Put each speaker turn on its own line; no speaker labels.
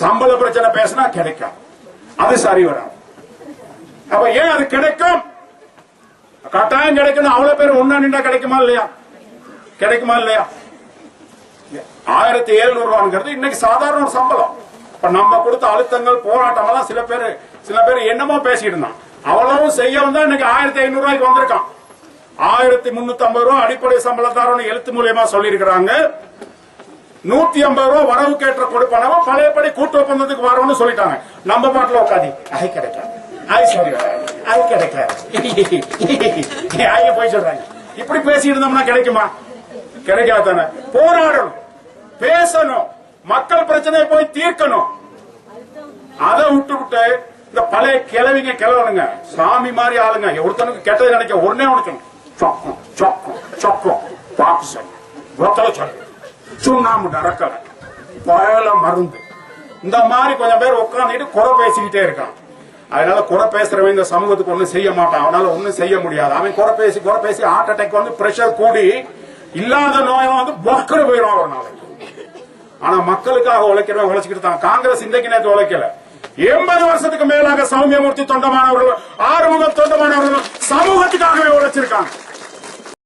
சம்பள பிரச்சனை பேசினா கிடைக்கும், அது சரி வராது. அப்ப ஏன் அது கிடைக்கும்? கட்டாயம் கிடைக்கணும். அவ்வளவு பேர் ஒன்னா நின்றா கிடைக்குமா இல்லையா? கிடைக்குமா இல்லையா? 1700 ரூபாங்கிறது இன்னைக்கு சாதாரண ஒரு சம்பளம். இப்ப நம்ம கொடுத்த அழுத்தங்கள் போராட்டம் எல்லாம் சில பேர் என்னமோ பேசிட்டு இருந்தான். அவ்வளவும் செய்ய வந்தா இன்னைக்கு 1500 ரூபாய்க்கு வந்திருக்கான். 1350 ரூபாய் அடிப்படை சம்பளத்தாரோன்னு எழுத்து மூலியமா சொல்லி இருக்கிறாங்க. 150 ரூபாய் வரவு கேட்ட கொடுப்பனவோ பழையபடி கூட்டு ஒப்பந்தத்துக்கு வரோம்னு சொல்லிட்டாங்க. நம்ம பாட்டுல உட்காதி ஐ கிடைக்காது, ஐ சரி ஐ கிடைக்காது, ஐய போய் சொல்றாங்க. இப்படி பேசிட்டு இருந்தோம்னா கிடைக்குமா? கிடைக்காதானே. போராடணும், பேசணும், மக்கள் பிரச்சனையை போய் தீர்க்கணும். அதை விட்டு இந்த பழைய கிழவனுங்க சாமி மாதிரி ஆளுங்க ஒருத்தனுக்கு கெட்டது நினைக்க உடனே உனக்கணும் சொக்கம் சொக்கம் சொக்கம் பாக்சம் ஒத்தலை சொல்லு சுண்ணாம்பு நடக்கல பயல மருந்து இந்த மாதிரி கொஞ்சம் பேர் உட்காந்துட்டு குறை பேசிக்கிட்டே இருக்கான். அதனால குறை பேசுறவன் இந்த சமூகத்துக்கு ஒண்ணும் செய்ய மாட்டான். அவனால ஒண்ணும் செய்ய முடியாது. அவன் குறை பேசி ஹார்ட் அட்டாக் வந்து பிரஷர் கூடி இல்லாத நோயம் வந்து பொக்கடு போயிடும் ஒரு நாளைக்கு. ஆனா மக்களுக்காக உழைக்கிறவன் உழைச்சிக்கிட்டு தான். காங்கிரஸ் இன்றைக்கு நேற்று உழைக்கல. 80 வருஷத்துக்கு மேலாக சௌமியமூர்த்தி தொண்டமானவர்கள், ஆறுமுகம் தொண்டமானவர்கள் சமூகத்துக்காகவே உழைச்சிருக்காங்க.